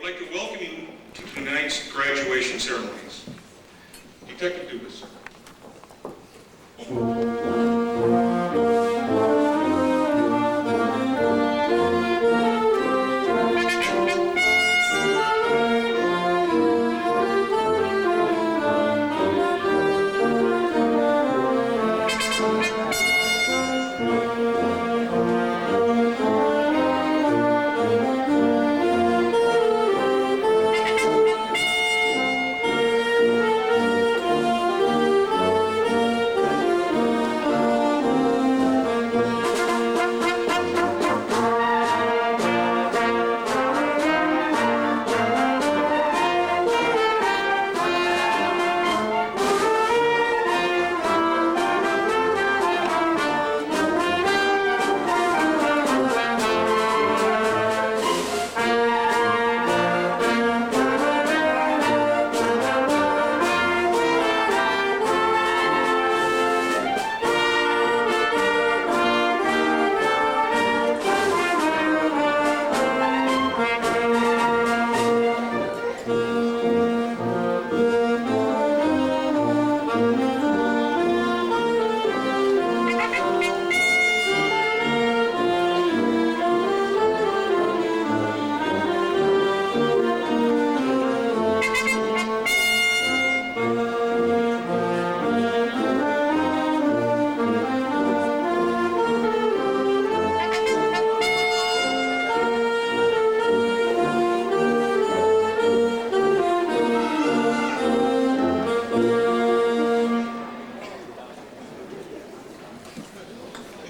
would like to welcome you to tonight's graduation ceremonies. Detective Dubas.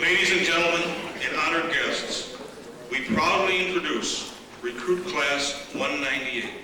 Ladies and gentlemen, and honored guests, we proudly introduce Recruit Class 198.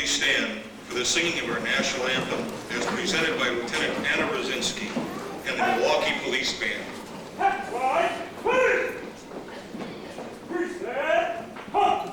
please stand for the singing of our national anthem as presented by Lieutenant Anna Rosinski and the Milwaukee Police Band. That's right, please! We said, huh!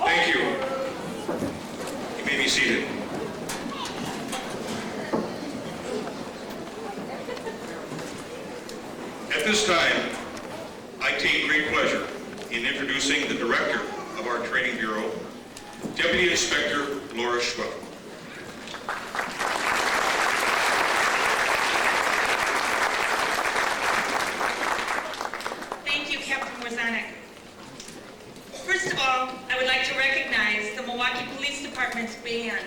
Thank you. You may be seated. At this time, I take great pleasure in introducing the Director of our Training Bureau, Deputy Inspector Laura Schwell. Thank you, Captain Warzanek. First of all, I would like to recognize the Milwaukee Police Department's band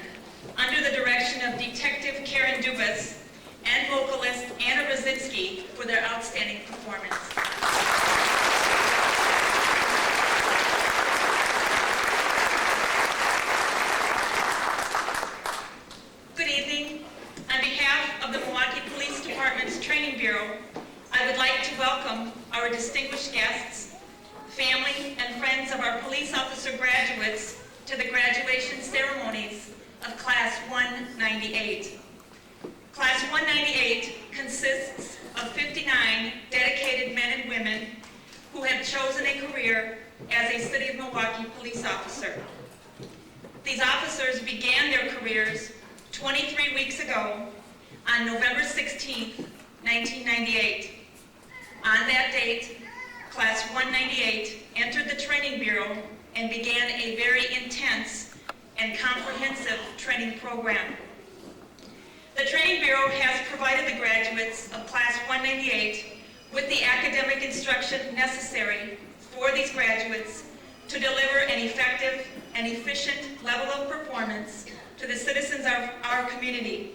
under the direction of Detective Karen Dubas and vocalist Anna Rosinski for their outstanding performance. Good evening. On behalf of the Milwaukee Police Department's Training Bureau, I would like to welcome our distinguished guests, family, and friends of our police officer graduates to the graduation ceremonies of Class 198. Class 198 consists of 59 dedicated men and women who have chosen a career as a City of Milwaukee police officer. These officers began their careers 23 weeks ago on November 16, 1998. On that date, Class 198 entered the Training Bureau and began a very intense and comprehensive training program. The Training Bureau has provided the graduates of Class 198 with the academic instruction necessary for these graduates to deliver an effective and efficient level of performance to the citizens of our community.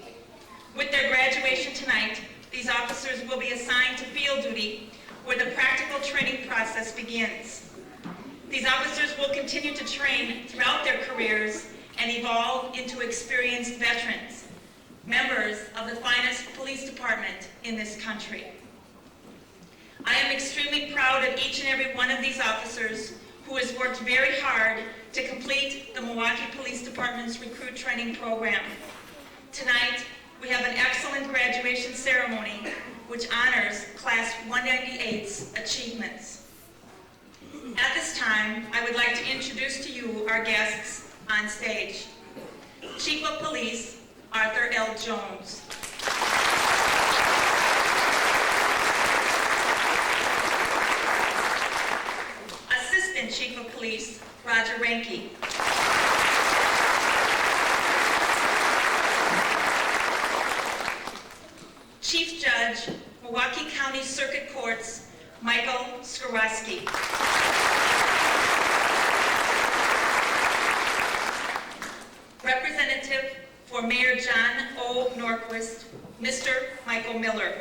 With their graduation tonight, these officers will be assigned to field duty where the practical training process begins. These officers will continue to train throughout their careers and evolve into experienced veterans, members of the finest police department in this country. I am extremely proud of each and every one of these officers who has worked very hard to complete the Milwaukee Police Department's recruit training program. Tonight, we have an excellent graduation ceremony which honors Class 198's achievements. At this time, I would like to introduce to you our guests on stage. Chief of Police, Arthur L. Jones. Assistant Chief of Police, Roger Ranke. Chief Judge, Milwaukee County Circuit Courts, Michael Skoroski. Representative for Mayor John O. Norquist, Mr. Michael Miller.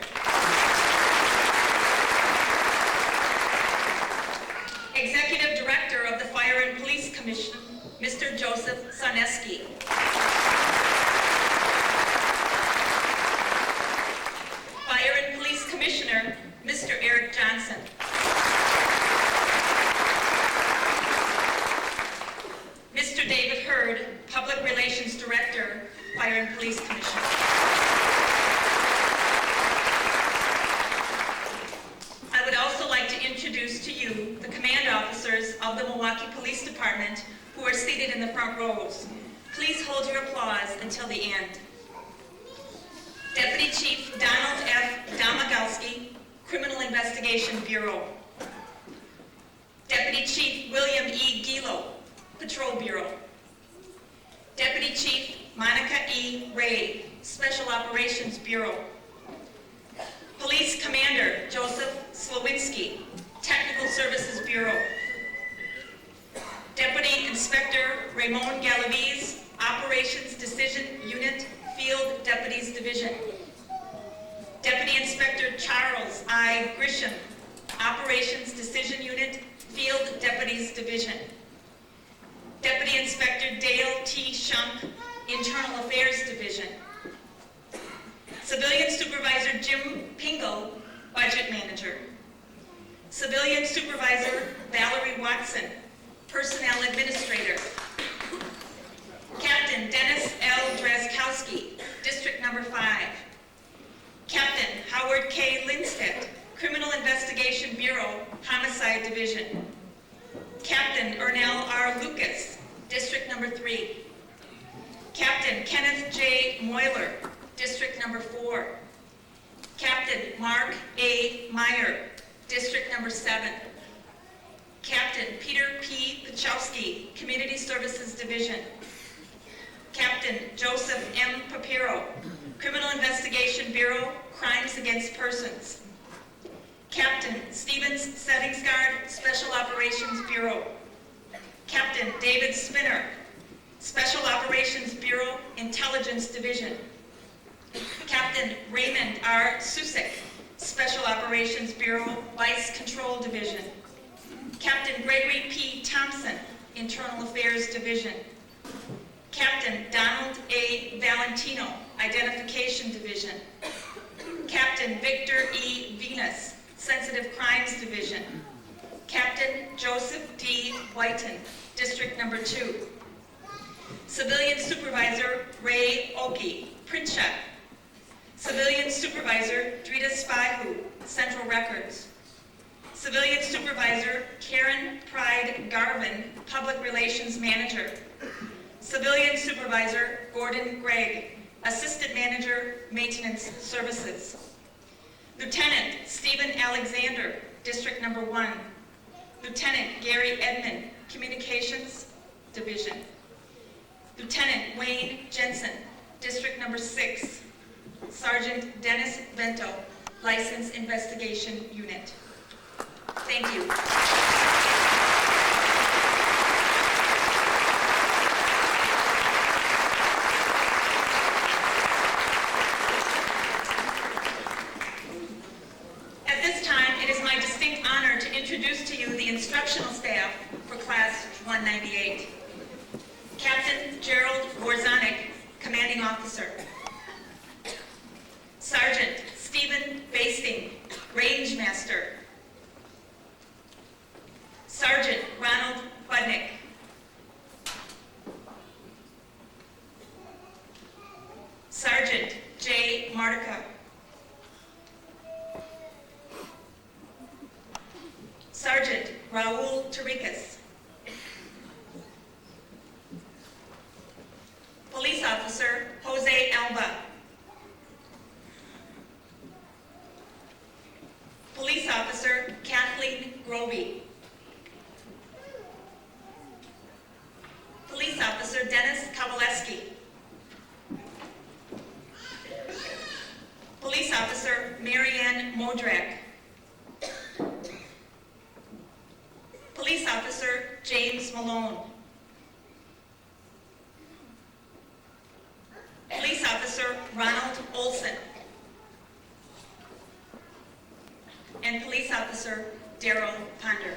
Executive Director of the Fire and Police Commission, Mr. Joseph Soneski. Fire and Police Commissioner, Mr. Eric Johnson. Mr. David Hurd, Public Relations Director, Fire and Police Commission. I would also like to introduce to you the command officers of the Milwaukee Police Department who are seated in the front rows. Please hold your applause until the end. Deputy Chief Donald F. Domagowski, Criminal Investigation Bureau. Deputy Chief William E. Gilo, Patrol Bureau. Deputy Chief Monica E. Ray, Special Operations Bureau. Police Commander Joseph Slowinski, Technical Services Bureau. Deputy Inspector Raymond Galaviz, Operations Decision Unit, Field Deputies Division. Deputy Inspector Charles I. Grisham, Operations Decision Unit, Field Deputies Division. Deputy Inspector Dale T. Shunk, Internal Affairs Division. Civilian Supervisor Jim Pingle, Budget Manager. Civilian Supervisor Valerie Watson, Personnel Administrator. Captain Dennis L. Drazkowski, District Number 5. Captain Howard K. Lindstedt, Criminal Investigation Bureau, Homicide Division. Captain Ernell R. Lucas, District Number 3. Captain Kenneth J. Moyler, District Number 4. Captain Mark A. Meyer, District Number 7. Captain Peter P. Pachowski, Community Services Division. Captain Joseph M. Papiro, Criminal Investigation Bureau, Crimes Against Persons. Captain Stevens Settingsguard, Special Operations Bureau. Captain David Spinner, Special Operations Bureau, Intelligence Division. Captain Raymond R. Susek, Special Operations Bureau, Vice Control Division. Captain Gregory P. Thompson, Internal Affairs Division. Captain Donald A. Valentino, Identification Division. Captain Victor E. Venus, Sensitive Crimes Division. Captain Joseph D. Whiten, District Number 2. Civilian Supervisor Ray Oki, Print Shop. Civilian Supervisor Drita Spahu, Central Records. Civilian Supervisor Karen Pride Garvin, Public Relations Manager. Civilian Supervisor Gordon Gregg, Assistant Manager, Maintenance Services. Lieutenant Stephen Alexander, District Number 1. Lieutenant Gary Edmond, Communications Division. Lieutenant Wayne Jensen, District Number 6. Sergeant Dennis Vento, License Investigation Unit. Thank you. At this time, it is my distinct honor to introduce to you the instructional staff for Class 198. Captain Gerald Warzanek, Commanding Officer. Sergeant Stephen Basting, Range Master. Sergeant Ronald Budnick. Sergeant J. Martica. Sergeant Raul Tarikas. Police Officer Jose Alba. Police Officer Kathleen Grovey. Police Officer Dennis Kowaleski. Police Officer Marianne Modrak. Police Officer James Malone. Police Officer Ronald Olson. And Police Officer Daryl Ponder.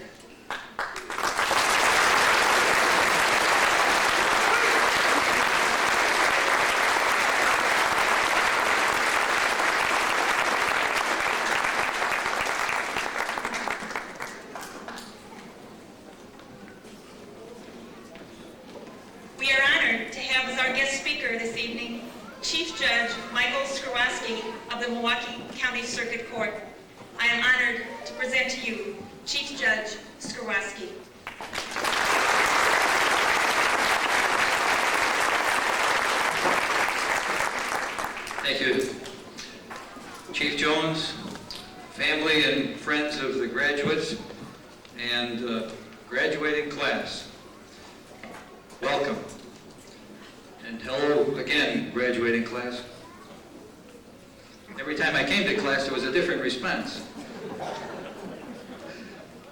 our guest speaker this evening, Chief Judge Michael Skowroski of the Milwaukee County Circuit Court. I am honored to present to you Chief Judge Skowroski. Thank you. Chief Jones, family and friends of the graduates and graduating class, welcome. And hello again, graduating class. Every time I came to class, there was a different response.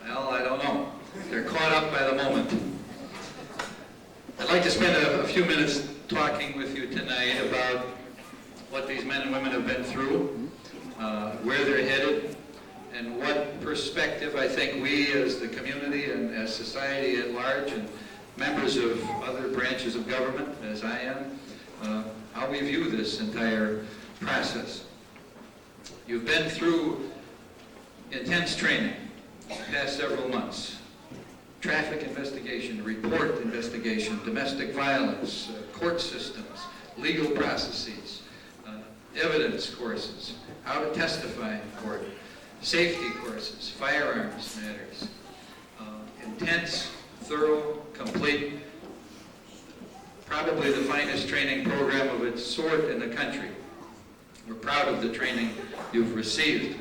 Well, I don't know. They're caught up by the moment. I'd like to spend a few minutes talking with you tonight about what these men and women have been through, where they're headed, and what perspective I think we as the community and as society at large and members of other branches of government, as I am, how we view this entire process. You've been through intense training the past several months. Traffic investigation, report investigation, domestic violence, court systems, legal processes, evidence courses, how to testify in court, safety courses, firearms matters, intense, thorough, complete, probably the finest training program of its sort in the country. We're proud of the training you've received.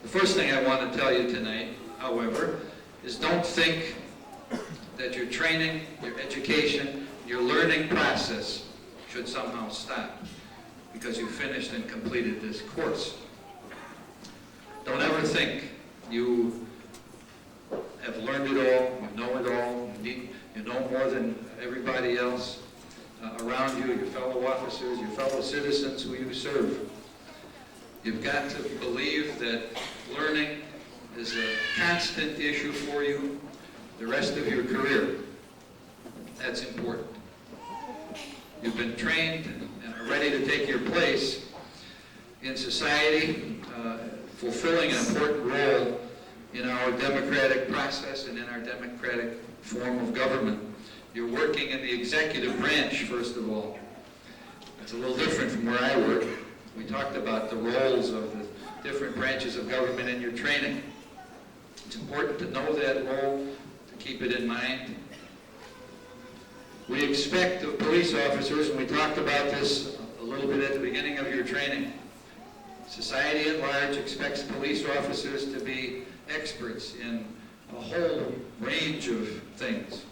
The first thing I want to tell you tonight, however, is don't think that your training, your education, your learning process should somehow stop because you finished and completed this course. Don't ever think you have learned it all, you know it all, you know more than everybody else around you, your fellow officers, your fellow citizens who you serve. You've got to believe that learning is a constant issue for you the rest of your career. That's important. You've been trained and are ready to take your place in society, fulfilling an important role in our democratic process and in our democratic form of government. You're working in the executive branch, first of all. It's a little different from where I work. We talked about the roles of the different branches of government in your training. It's important to know that role, to keep it in mind. We expect of police officers, and we talked about this a little bit at the beginning of your training, society at large expects police officers to be experts in a whole range of things.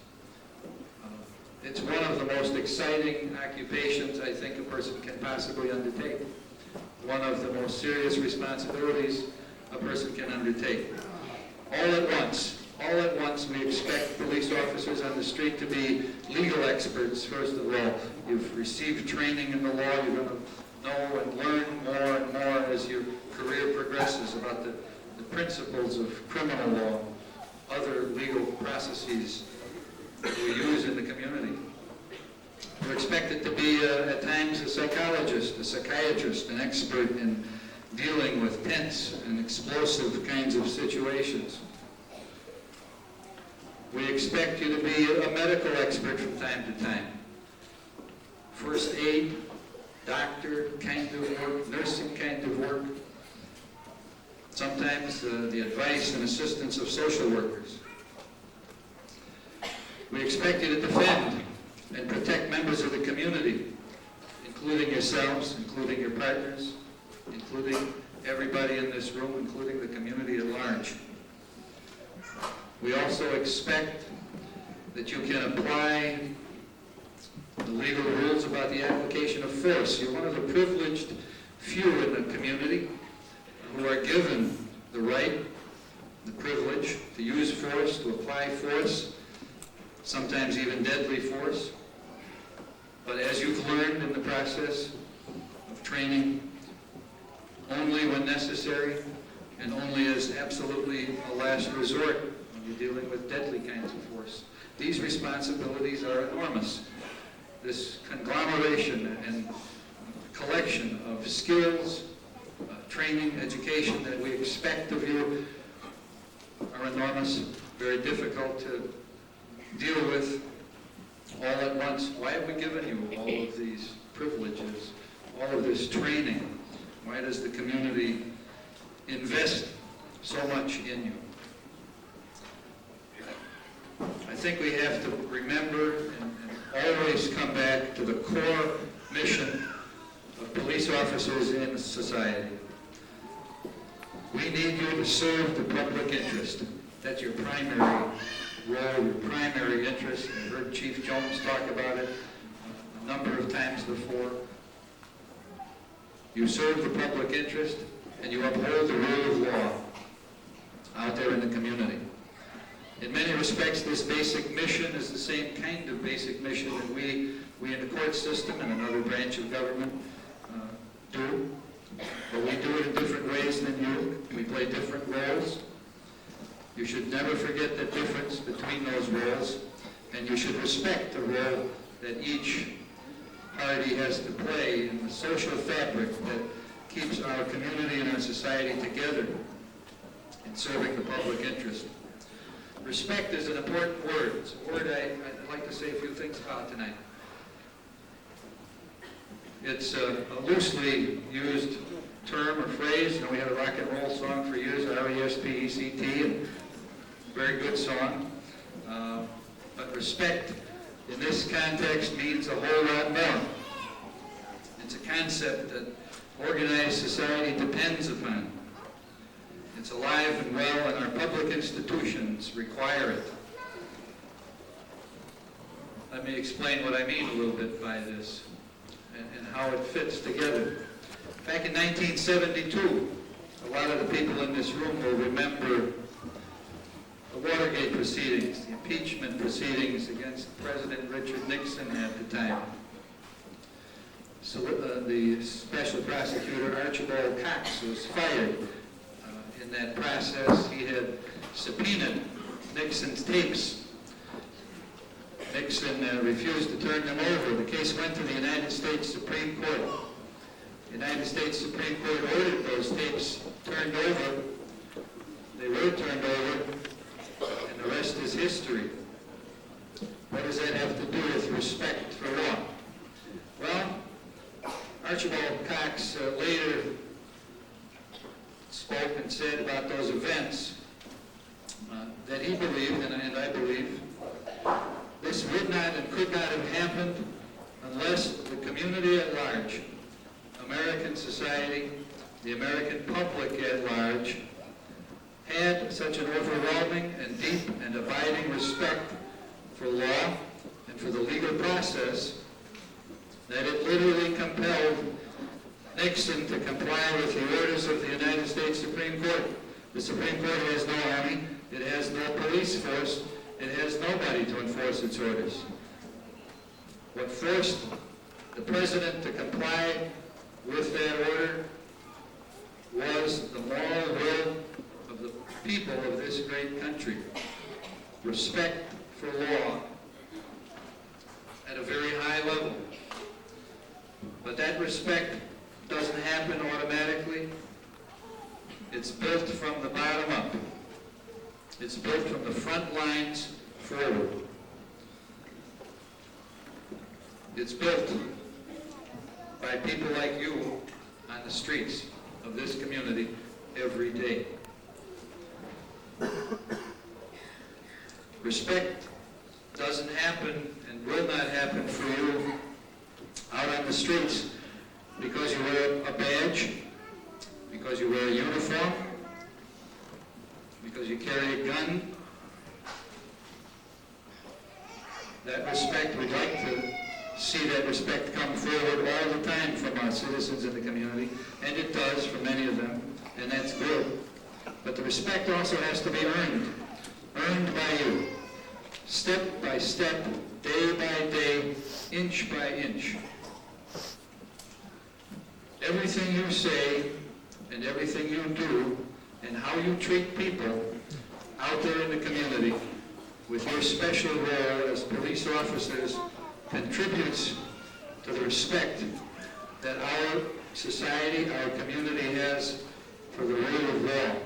It's one of the most exciting occupations I think a person can possibly undertake. One of the most serious responsibilities a person can undertake. All at once, we expect police officers on the street to be legal experts, first of all. You've received training in the law. You're going to know and learn more and more as your career progresses about the principles of criminal law, other legal processes that we use in the community. We're expected to be, at times, a psychologist, a psychiatrist, an expert in dealing with tense and explosive kinds of situations. We expect you to be a medical expert from time to time. First aid, doctor kind of work, nursing kind of work. Sometimes the advice and assistance of social workers. We expect you to defend and protect members of the community, including yourselves, including your partners, including everybody in this room, including the community at large. We also expect that you can apply the legal rules about the application of force. You're one of the privileged few in the community who are given the right, the privilege to use force, to apply force, sometimes even deadly force. But as you've learned in the process of training, only when necessary and only as absolutely a last resort when you're dealing with deadly kinds of force. These responsibilities are enormous. This conglomeration and collection of skills, training, education that we expect of you are enormous, very difficult to deal with all at once. Why have we given you all of these privileges, all of this training? Why does the community invest so much in you? I think we have to remember and always come back to the core mission of police officers in society. We need you to serve the public interest. That's your primary role, your primary interest. You heard Chief Jones talk about it a number of times before. You serve the public interest and you uphold the rule of law out there in the community. In many respects, this basic mission is the same kind of basic mission that we in the court system and another branch of government do. But we do it in different ways than you. We play different roles. You should never forget the difference between those roles, and you should respect the role that each party has to play in the social fabric that keeps our community and our society together in serving the public interest. Respect is an important word. It's a word I'd like to say a few things about tonight. It's a loosely used term or phrase. You know, we had a rock and roll song for years, R-E-S-P-E-C-T, and very good song. But respect in this context means a whole lot more. It's a concept that organized society depends upon. It's alive and well, and our public institutions require it. Let me explain what I mean a little bit by this and how it fits together. Back in 1972, a lot of the people in this room will remember the Watergate proceedings, the impeachment proceedings against President Richard Nixon at the time. So the special prosecutor, Archibald Cox, was fired. In that process, he had subpoenaed Nixon's tapes. Nixon refused to turn them over. The case went to the United States Supreme Court. The United States Supreme Court ordered those tapes turned over. They were turned over, and the rest is history. What does that have to do with respect for law? Well, Archibald Cox later spoke and said about those events that he believed, and I believe, this would not and could not have happened unless the community at large, American society, the American public at large, had such an overwhelming and deep and abiding respect for law and for the legal process that it literally compelled Nixon to comply with the orders of the United States Supreme Court. The Supreme Court has no army, it has no police force, it has nobody to enforce its orders. What forced the president to comply with that order was the moral will of the people of this great country. Respect for law at a very high level. But that respect doesn't happen automatically. It's built from the bottom up. It's built from the front lines forward. It's built by people like you on the streets of this community every day. Respect doesn't happen and will not happen for you out on the streets because you wear a badge, because you wear a uniform, because you carry a gun. That respect, we'd like to see that respect come forward all the time from our citizens in the community, and it does for many of them, and that's good. But the respect also has to be earned by you, step by step, day by day, inch by inch. Everything you say and everything you do and how you treat people out there in the community with your special role as police officers contributes to the respect that our society, our community has for the rule of law.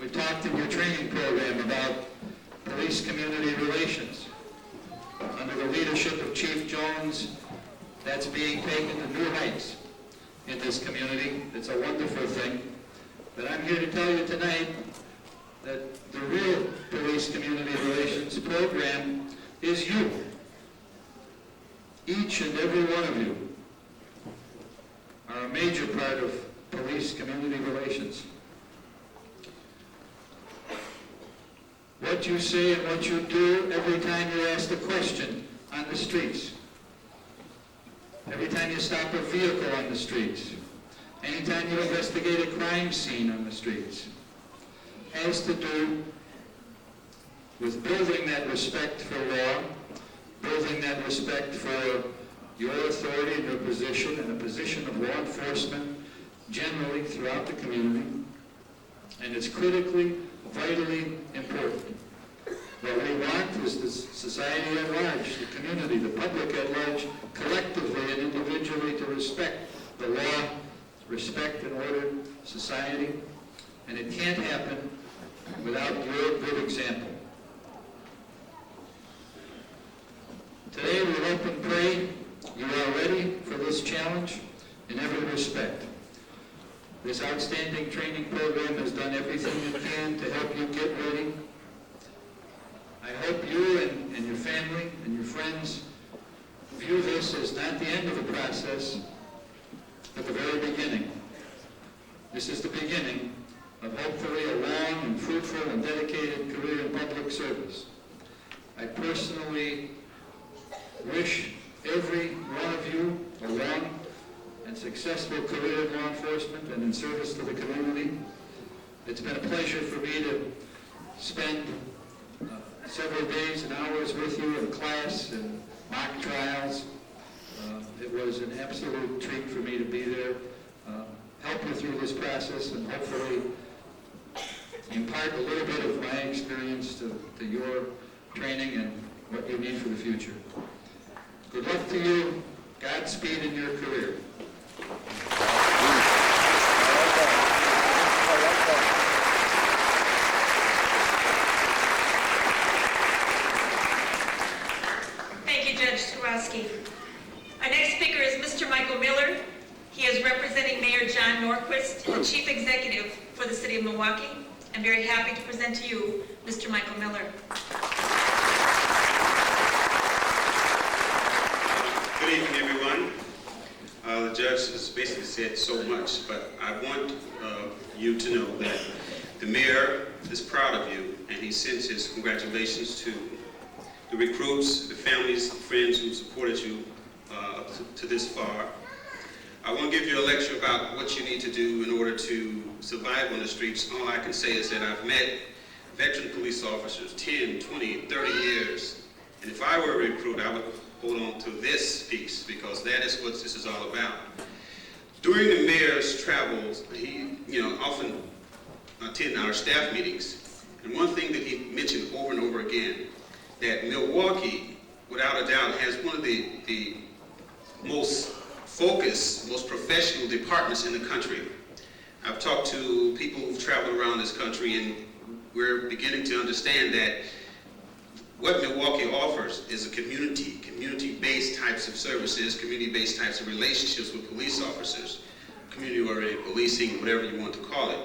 We talked in your training program about police-community relations. the leadership of Chief Jones, that's being taken to new heights in this community. It's a wonderful thing. But I'm here to tell you tonight that the real police-community relations program is you. Each and every one of you are a major part of police-community relations. What you say and what you do every time you're asked a question on the streets, every time you stop a vehicle on the streets, anytime you investigate a crime scene on the streets, has to do with building that respect for law, building that respect for your authority and your position and a position of law enforcement generally throughout the community. And it's critically, vitally important. What we want is the society at large, the community, the public at large, collectively and individually to respect the law, respect an ordered society. And it can't happen without your good example. Today we hope and pray you are ready for this challenge in every respect. This outstanding training program has done everything it can to help you get ready. I hope you and your family and your friends view this as not the end of the process, but the very beginning. This is the beginning of hopefully a long and fruitful and dedicated career in public service. I personally wish every one of you a long and successful career in law enforcement and in service to the community. It's been a pleasure for me to spend several days and hours with you in class and mock trials. It was an absolute treat for me to be there, help you through this process, and hopefully impart a little bit of my experience to your training and what you need for the future. Good luck to you. Godspeed in your career. Thank you, Judge Swarovski. Our next speaker is Mr. Michael Miller. He is representing Mayor John Norquist, the Chief Executive for the City of Milwaukee. I'm very happy to present to you Mr. Michael Miller. Good evening, everyone. The judge has basically said so much, but I want you to know that the mayor is proud of you, and he sends his congratulations to the recruits, the families, the friends who supported you up to this far. I won't give you a lecture about what you need to do in order to survive on the streets. All I can say is that I've met veteran police officers 10, 20, 30 years, and if I were a recruit, I would hold on to this piece, because that is what this is all about. During the mayor's travels, he often attend our staff meetings, and one thing that he mentioned over and over again, that Milwaukee, without a doubt, has one of the most focused, most professional departments in the country. I've talked to people who've traveled around this country, and we're beginning to understand that what Milwaukee offers is a community-based types of services, community-based types of relationships with police officers, community-oriented policing, whatever you want to call it.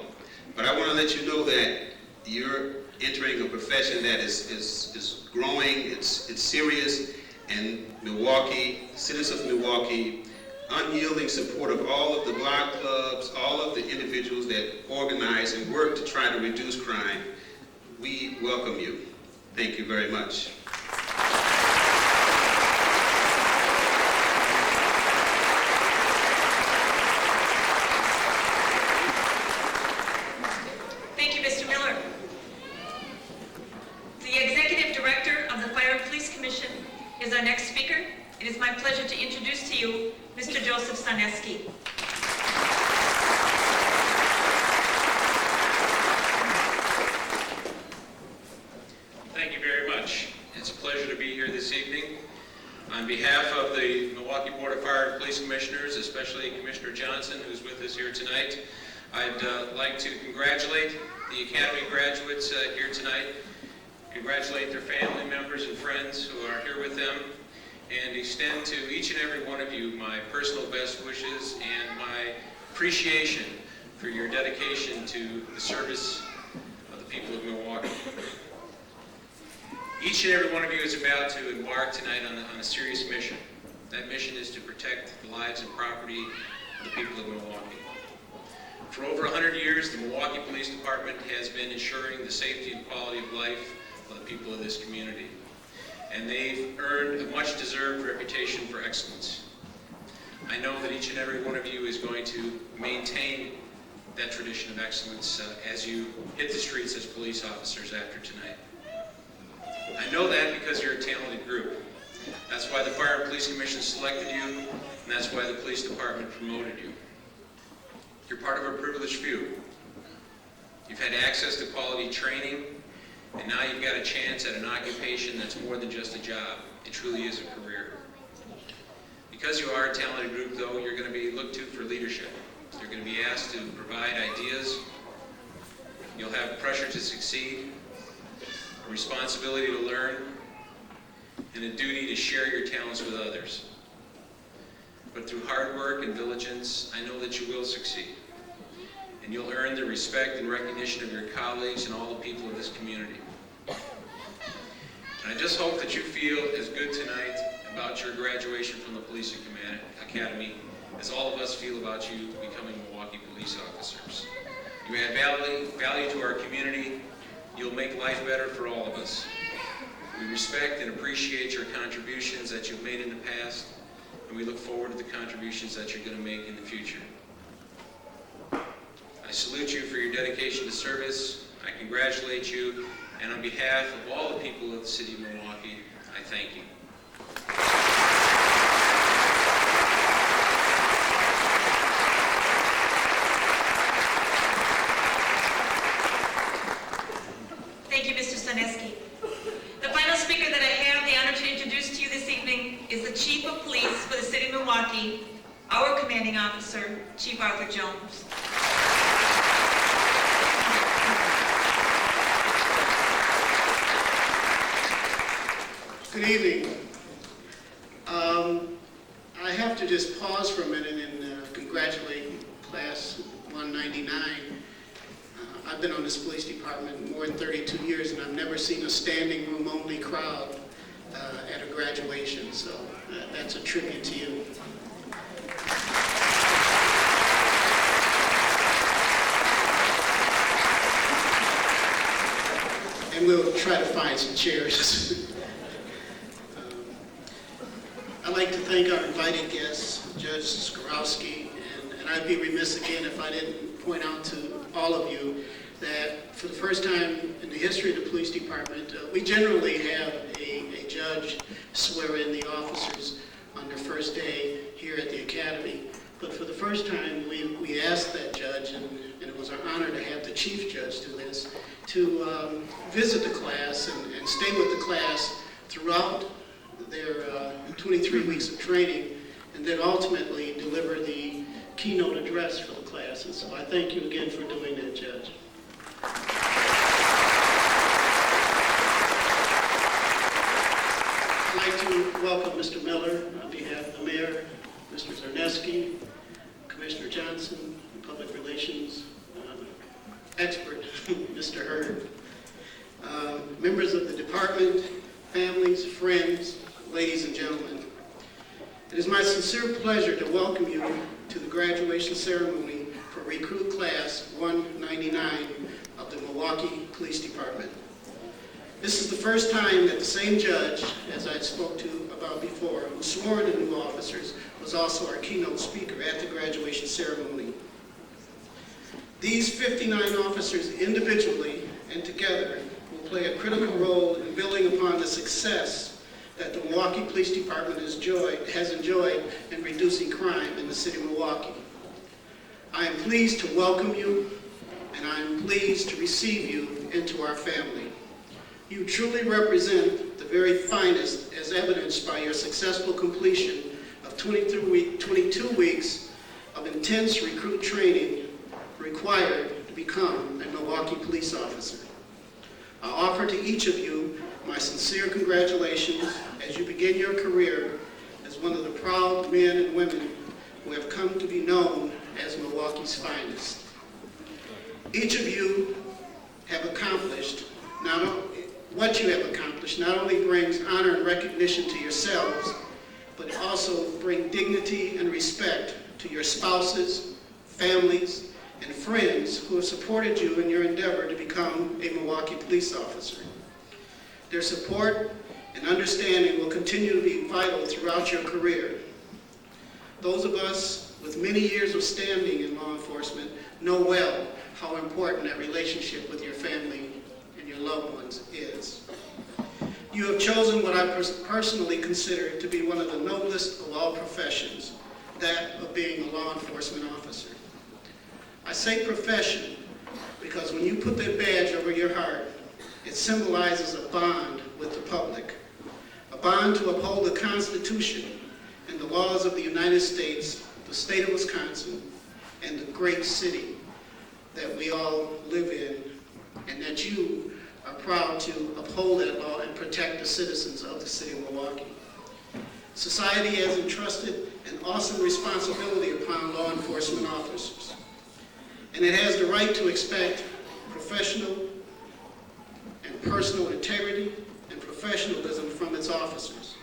But I want to let you know that you're entering a profession that is growing, it's serious, and Milwaukee, citizens of Milwaukee, unyielding support of all of the block clubs, all of the individuals that organize and work to try to reduce crime, we welcome you. Thank you very much. Thank you, Mr. Miller. The Executive Director of the Fire and Police Commission is our next speaker. It is my pleasure to introduce to you Mr. Joseph Saneski. Thank you very much. It's a pleasure to be here this evening. On behalf of the Milwaukee Board of Fire and Police Commissioners, especially Commissioner Johnson, who's with us here tonight, I'd like to congratulate the Academy graduates here tonight, congratulate their family members and friends who are here with them, and extend to each and every one of you my personal best wishes and my appreciation for your dedication to the service of the people of Milwaukee. Each and every one of you is about to embark tonight on a serious mission. That mission is to protect the lives and property of the people of Milwaukee. For over 100 years, the Milwaukee Police Department has been ensuring the safety and quality of life of the people of this community. And they've earned a much-deserved reputation for excellence. I know that each and every one of you is going to maintain that tradition of excellence as you hit the streets as police officers after tonight. I know that because you're a talented group. That's why the Fire and Police Commission selected you, and that's why the Police Department promoted you. You're part of a privileged few. You've had access to quality training, and now you've got a chance at an occupation that's more than just a job. It truly is a career. Because you are a talented group, though, you're going to be looked to for leadership. You're going to be asked to provide ideas. You'll have pressure to succeed, a responsibility to learn, and a duty to share your talents with others. But through hard work and diligence, I know that you will succeed. And you'll earn the respect and recognition of your colleagues and all the people of this community. And I just hope that you feel as good tonight about your graduation from the Police Academy as all of us feel about you becoming Milwaukee police officers. You add value to our community. You'll make life better for all of us. We respect and appreciate your contributions that you've made in the past, and we look forward to the contributions that you're going to make in the future. I salute you for your dedication to service. I congratulate you, and on behalf of all the people of the city of Milwaukee, I thank you. Thank you, Mr. Soneski. The final speaker that I have the honor to introduce to you this evening is the Chief of Police for the City of Milwaukee, our commanding officer, Chief Arthur Jones. Good evening. I have to just pause for a minute and congratulate Class 199. I've been on this police department more than 32 years, and I've never seen a standing room only crowd at a graduation, so that's a tribute to you. And we'll try to find some chairs. I'd like to thank our invited guests, Judge Skorowski, and I'd be remiss again if I didn't point out to all of you that for the first time in the history of the police department, we generally have a judge swear in the officers on their first day here at the academy. But for the first time, we asked that judge, and it was our honor to have the chief judge do this, to visit the class and stay with the class throughout their 23 weeks of training, and then ultimately deliver the keynote address for the class. And so I thank you again for doing that, Judge. I'd like to welcome Mr. Miller on behalf of the Mayor, Mr. Zarneski, Commissioner Johnson, and Public Relations expert, Mr. Hurd. Members of the department, families, friends, ladies and gentlemen, it is my sincere pleasure to welcome you to the graduation ceremony for Recruit Class 199 of the Milwaukee Police Department. This is the first time that the same judge, as I spoke to about before, who swore the new officers, was also our keynote speaker at the graduation ceremony. These 59 officers individually and together will play a critical role in building upon the success that the Milwaukee Police Department has enjoyed in reducing crime in the city of Milwaukee. I am pleased to welcome you, and I am pleased to receive you into our family. You truly represent the very finest, as evidenced by your successful completion of 22 weeks of intense recruit training required to become a Milwaukee police officer. I offer to each of you my my sincere congratulations as you begin your career as one of the proud men and women who have come to be known as Milwaukee's finest. Each of you have accomplished, what you have accomplished not only brings honor and recognition to yourselves, but it also brings dignity and respect to your spouses, families, and friends who have supported you in your endeavor to become a Milwaukee police officer. Their support and understanding will continue to be vital throughout your career. Those of us with many years of standing in law enforcement know well how important that relationship with your family and your loved ones is. You have chosen what I personally consider to be one of the noblest of all professions, that of being a law enforcement officer. I say profession because when you put that badge over your heart, it symbolizes a bond with the public, a bond to uphold the Constitution and the laws of the United States, the state of Wisconsin, and the great city that we all live in, and that you are proud to uphold that law and protect the citizens of the city of Milwaukee. Society has entrusted an awesome responsibility upon law enforcement officers, and it has the right to expect professional and personal integrity and professionalism from its officers.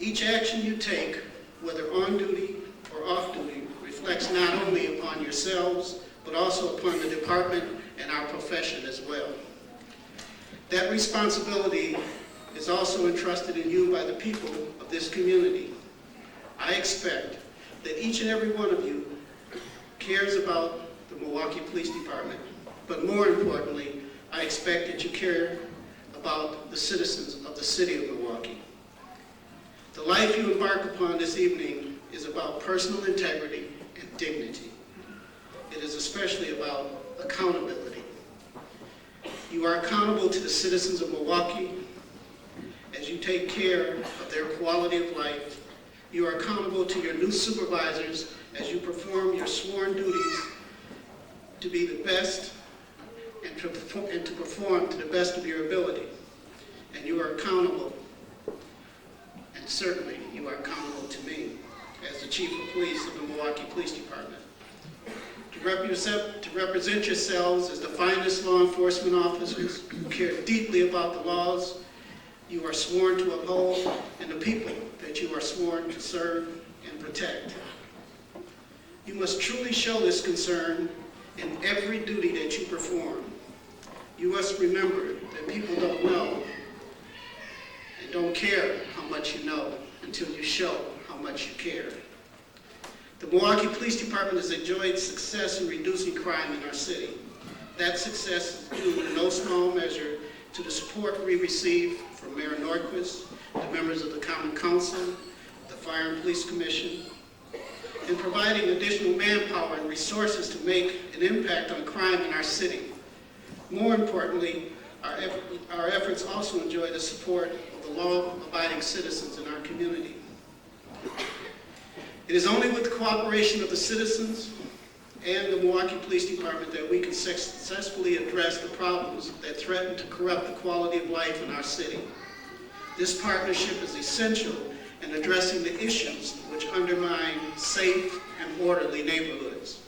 Each action you take, whether on duty or off duty, reflects not only upon yourselves, but also upon the department and our profession as well. That responsibility is also entrusted in you by the people of this community. I expect that each and every one of you cares about the Milwaukee Police Department, but more importantly, I expect that you care about the citizens of the city of Milwaukee. The life you embark upon this evening is about personal integrity and dignity. It is especially about accountability. You are accountable to the citizens of Milwaukee as you take care of their quality of life. You are accountable to your new supervisors as you perform your sworn duties to be the best and to perform to the best of your ability. And you are accountable, and certainly you are accountable to me as the Chief of Police of the Milwaukee Police Department. To represent yourselves as the finest law enforcement officers who care deeply about the laws you are sworn to uphold and the people that you are sworn to serve and protect. You must truly show this concern in every duty that you perform. You must remember that people don't know and don't care how much you know until you show how much you care. The Milwaukee Police Department has enjoyed success in reducing crime in our city. That success is due in no small measure to the support we receive from Mayor Nordquist, the members of the Common Council, the Fire and Police Commission, in providing additional manpower and resources to make an impact on crime in our city. More importantly, our efforts also enjoy the support of the law-abiding citizens in our community. It is only with the cooperation of the citizens and the Milwaukee Police Department that we can successfully address the problems that threaten to corrupt the quality of life in our city. This partnership is essential in addressing the issues which undermine safe and orderly neighborhoods.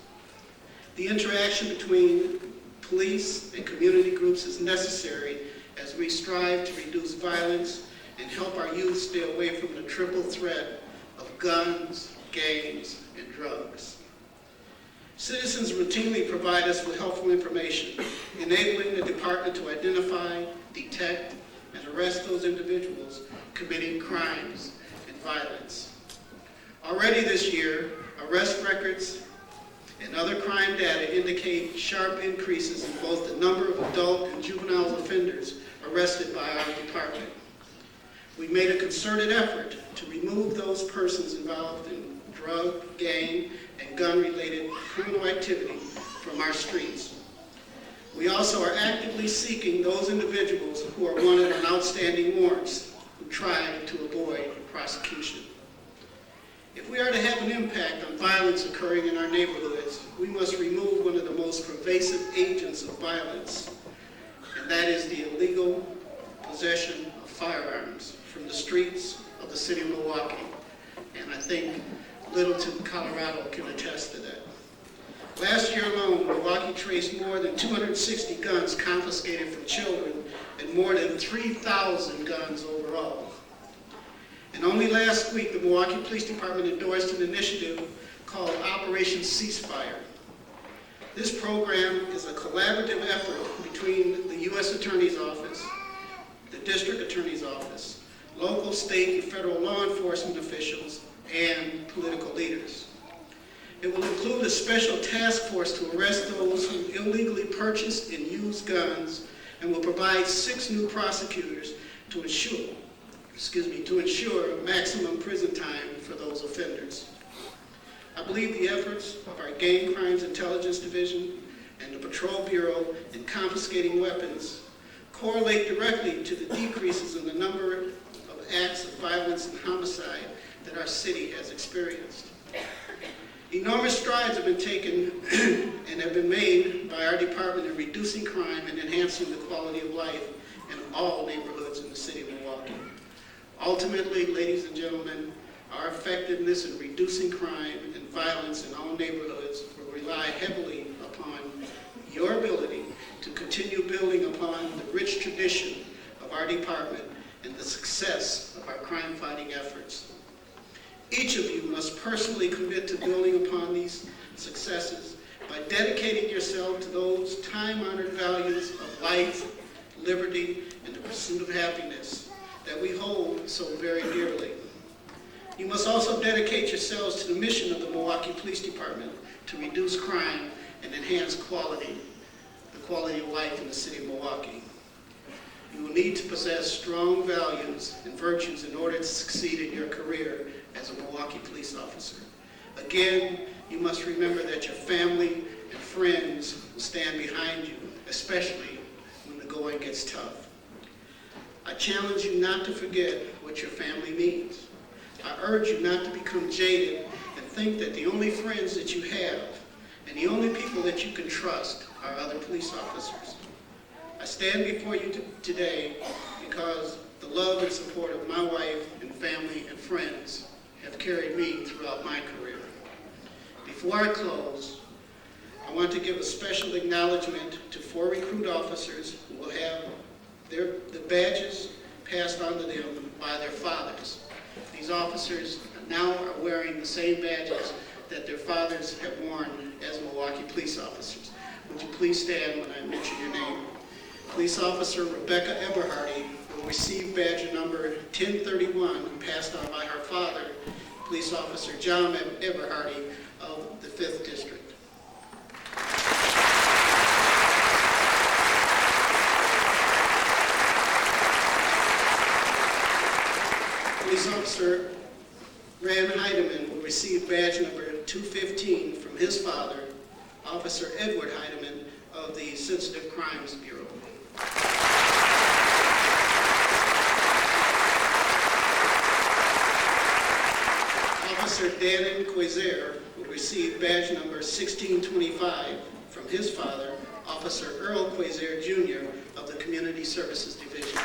The interaction between police and community groups is necessary as we strive to reduce violence and help our youth stay away from the triple threat of guns, gangs, and drugs. Citizens routinely provide us with helpful information, enabling the department to identify, detect, and arrest those individuals committing crimes and violence. Already this year, arrest records and other crime data indicate sharp increases in both the number of adult and juvenile offenders arrested by our department. We made a concerted effort to remove those persons involved in drug, gang, and gun-related criminal activity from our streets. We also are actively seeking those individuals who are wanted on outstanding warrants who try to avoid prosecution. If we are to have an impact on violence occurring in our neighborhoods, we must remove one of the most pervasive agents of violence, and that is the illegal possession of firearms from the streets of the city of Milwaukee. And I think Littleton, Colorado can attest to that. Last year alone, Milwaukee traced more than 260 guns confiscated from children and more than 3,000 guns overall. And only last week, the Milwaukee Police Department endorsed an initiative called Operation Ceasefire. This program is a collaborative effort between the U.S. Attorney's Office, the District Attorney's Office, local, state, and federal law enforcement officials, and political leaders. It will include a special task force to arrest those who illegally purchased and used guns, and will provide 6 new prosecutors to ensure maximum prison time for those offenders. I believe the efforts of our Gang Crimes Intelligence Division and the Patrol Bureau in confiscating weapons correlate directly to the decreases in the number of acts of violence and homicide that our city has experienced. Enormous strides have been taken and have been made by our department in reducing crime and enhancing the quality of life in all neighborhoods in the city of Milwaukee. Ultimately, ladies and gentlemen, our effectiveness in reducing crime and violence in all neighborhoods will rely heavily upon your ability to continue building upon the rich tradition of our department and the success of our crime-fighting efforts. Each of you must personally commit to building upon these successes by dedicating yourself to those time-honored values of life, liberty, and the pursuit of happiness that we hold so very dearly. You must also dedicate yourselves to the mission of the Milwaukee Police Department to reduce crime and enhance the quality of life in the city of Milwaukee. You will need to possess strong values and virtues in order to succeed in your career as a Milwaukee police officer. Again, you must remember that your family and friends will stand behind you, especially when the going gets tough. I challenge you not to forget what your family means. I urge you not to become jaded and think that the only friends that you have and the only people that you can trust are other police officers. I stand before you today because the love and support of my wife and family and friends have carried me throughout my career. Before I close, I want to give a special acknowledgement to 4 recruit officers who will have the badges passed on to them by their fathers. These officers now are wearing the same badges that their fathers have worn as Milwaukee police officers. Would you please stand when I mention your name? Police Officer Rebecca Eberhardy will receive badge number 1031, passed on by her father, Police Officer John Eberhardy of the 5th District. Police Officer Rand Heidemann will receive badge number 215 from his father, Officer Edward Heidemann of the Sensitive Crimes Bureau. Officer Dannon Quazer will receive badge number 1625 from his father, Officer Earl Quazer Jr. of the Community Services Division.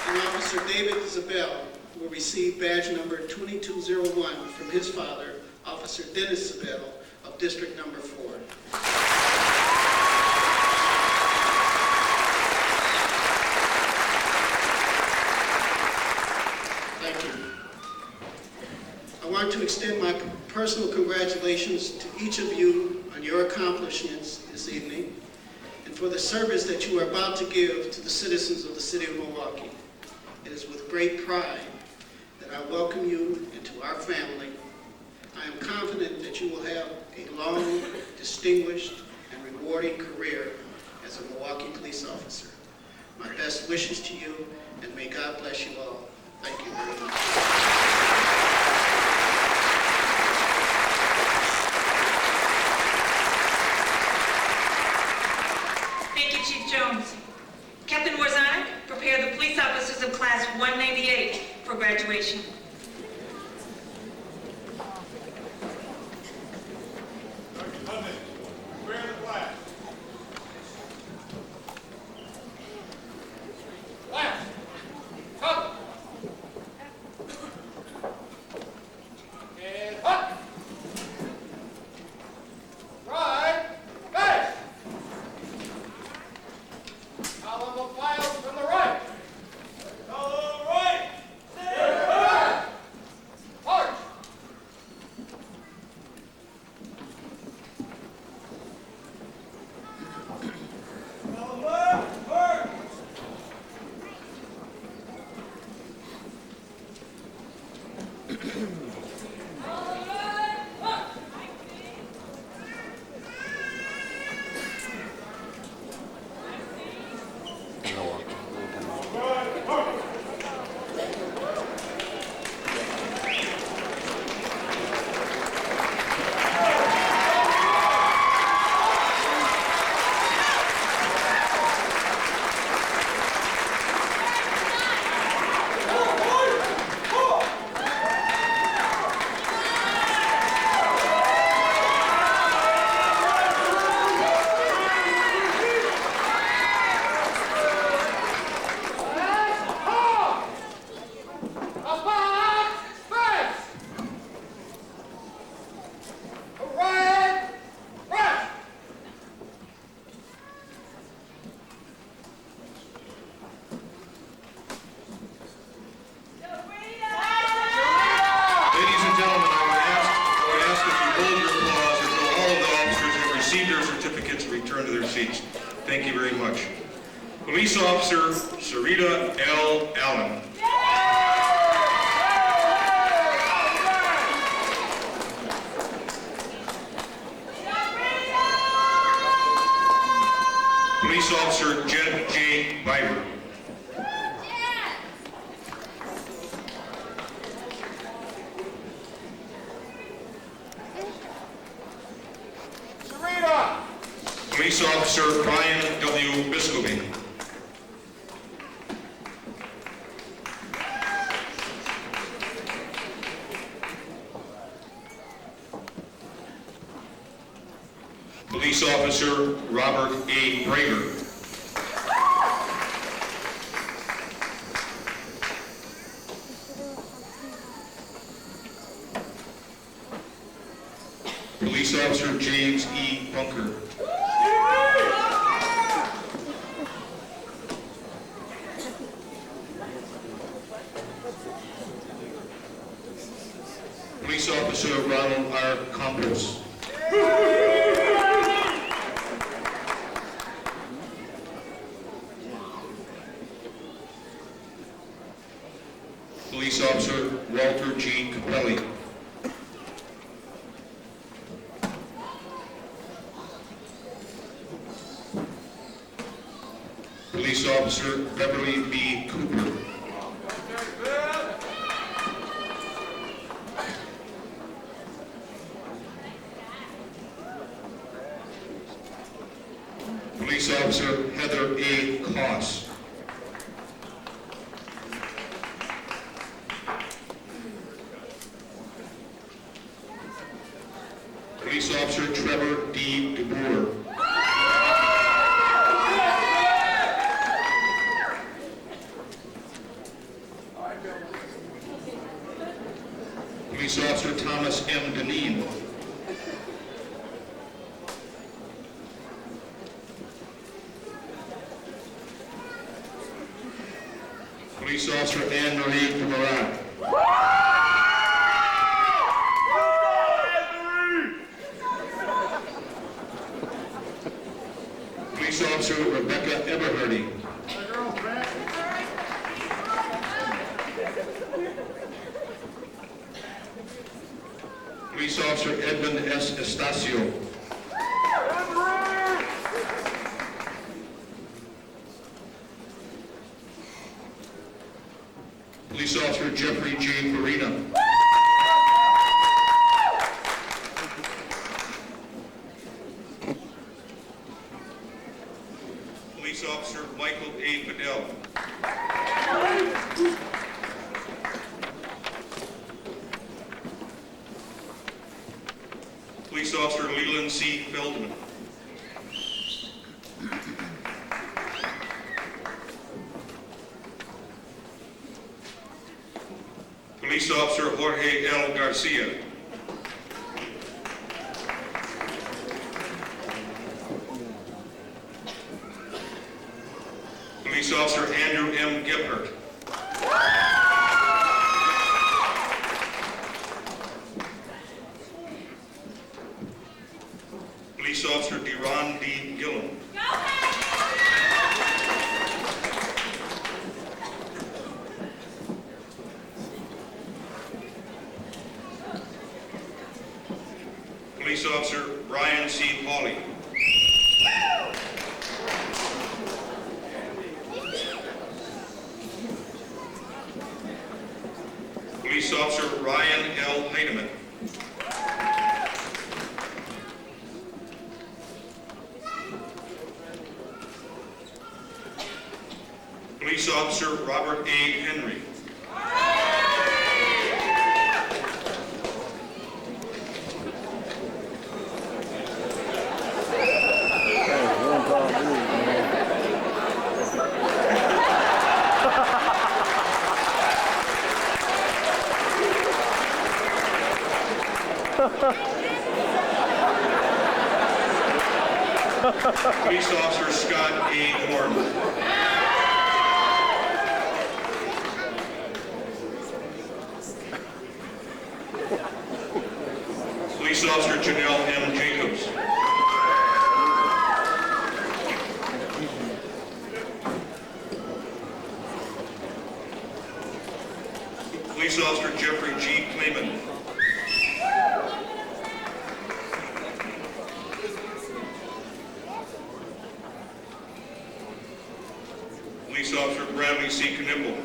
And Officer David Zabel will receive badge number 2201 from his father, Officer Dennis Zabel of District Number 4. Thank you. I want to extend my personal congratulations to each of you on your accomplishments this evening and for the service that you are about to give to the citizens of the city of Milwaukee. It is with great pride that I welcome you into our family. I am confident that you will have a long, distinguished, and rewarding career as a Milwaukee police officer. My best wishes to you, and may God bless you all. Thank you very much. Thank you, Chief Jones. Captain Warzonic, prepare the police officers of Class 198 for graduation. Dr. Clement. receive their certificates and return to their seats. Thank you very much. Police Officer Sarita L. Allen. Police Officer Jed J. Biber. Police Officer Brian W. Biscobing. Police Officer Robert A. Brager. Police Officer James E. Bunker. Police Officer Ronald R. Campos. Police Officer Walter G. Capelli. Police Officer Beverly B. Cooper. Police Officer Heather A. Koss. Police Officer Trevor D. DeBoer. Police Officer Thomas M. Deneen. Police Officer Anne-Marie Demarat. Police Officer Rebecca Eberhardy. Police Officer Edmund S. Estacio. Police Officer Jeffrey J. Farina. Police Officer Michael A. Fidel. Police Officer Leland C. Feldman. Police Officer Jorge L. Garcia. Police Officer Andrew M. Gephardt. Police Officer Deron D. Gillen. Police Officer Brian C. Hawley. Police Officer Ryan L. Heidemann. Police Officer Robert A. Henry. Police Officer Scott A. Horn. Police Officer Janelle M. Jacobs. Jeffrey G. Clayman. Police Officer Bradley C. Knipple.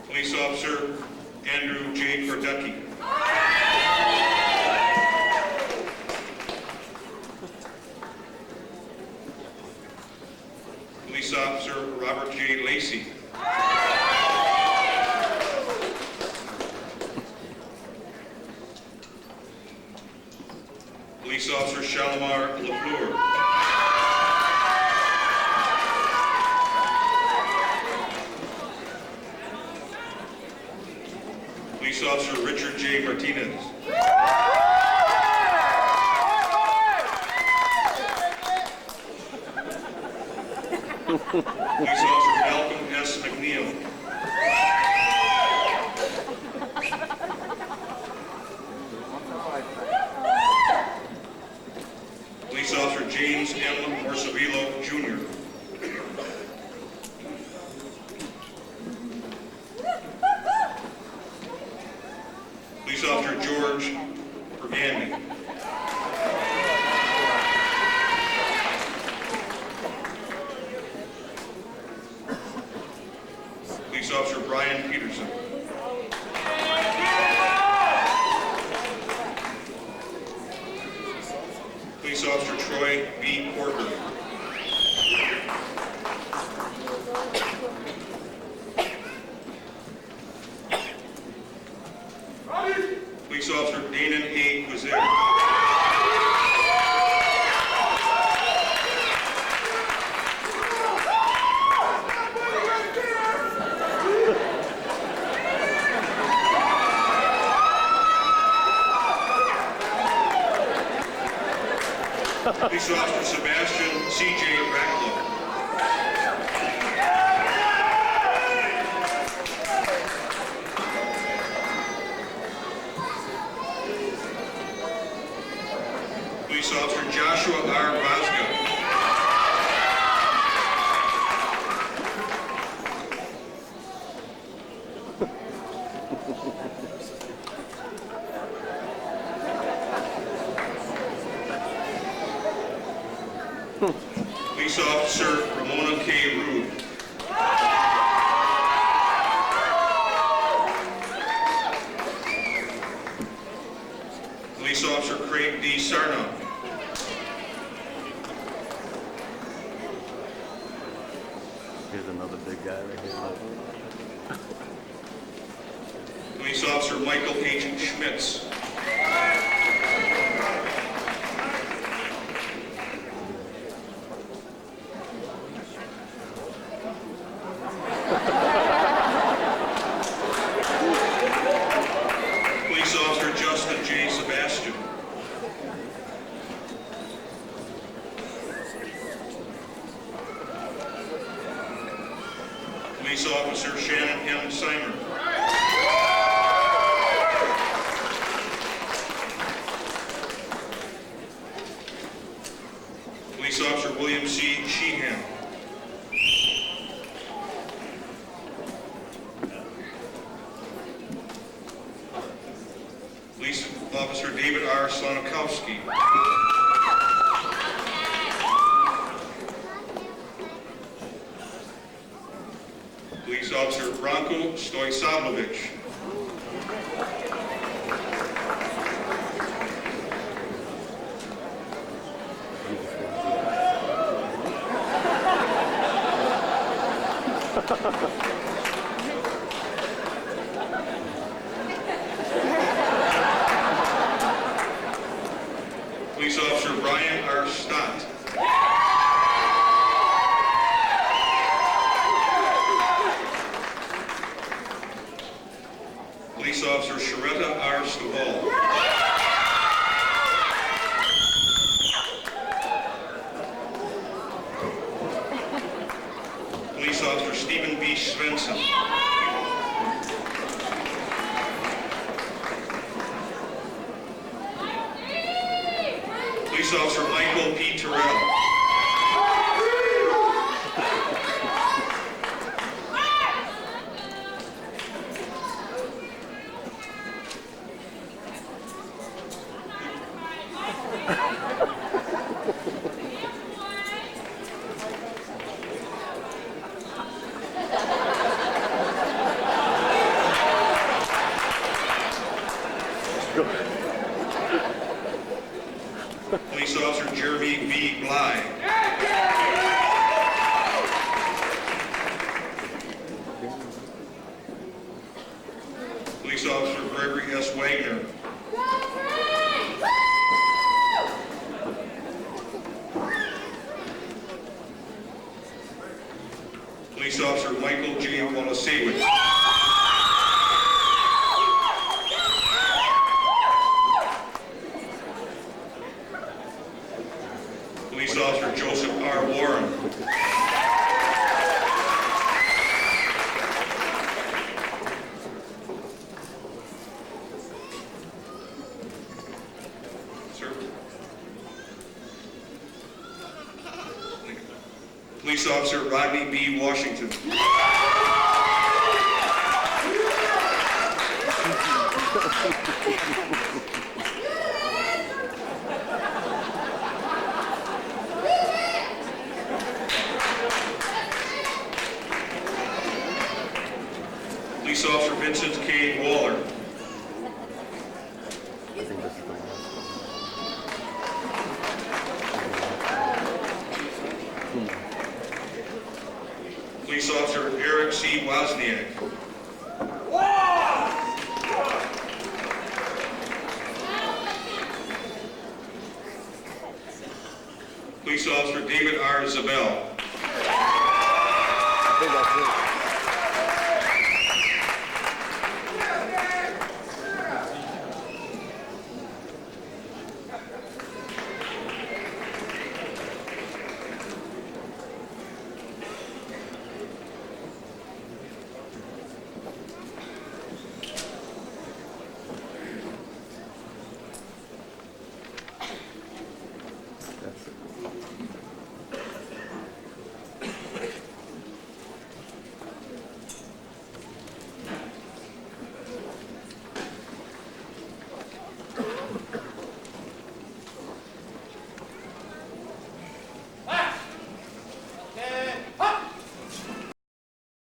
Police Officer Andrew J. Korducki. Police Officer Robert J. Lacey. Police Officer Shalimar LaFleur. Police Officer Richard J. Martinez. Police Officer Malcolm S. McNeil. Police Officer James M. Morsavillo, Jr. Police Officer George Burgandy. Police Officer Brian Peterson. Police Officer Troy B. Porter. Police Officer Danon A. Quizer. Police Officer Sebastian C.J. Racklow. Police Officer Joshua R. Rosga. Police Officer Ramona K. Rude. Police Officer Craig D. Sarno. Here's another big guy right here. Police Officer Michael H. Schmitz. Police Officer Justin J. Sebastian. Police Officer Shannon M. Simer. Police Officer William C. Sheehan. Police Officer David R. Slonikowski. Police Officer Branko Stojsavlovich. Police Officer Brian R. Stott. Police Officer Sharetta R. Stovall. Police Officer Stephen B. Svensson. Police Officer Michael P. Terrell. Police Officer Jeremy V. Bly. Police Officer Gregory S. Wagner. Police Officer Michael J. Wallacewick. Police Officer Joseph R. Warren. Sir. Police Officer Rodney B. Washington. Police Officer Vincent K. Waller. I think this is the last one. Police Officer Eric C. Wozniak. Police Officer David R. Zabel.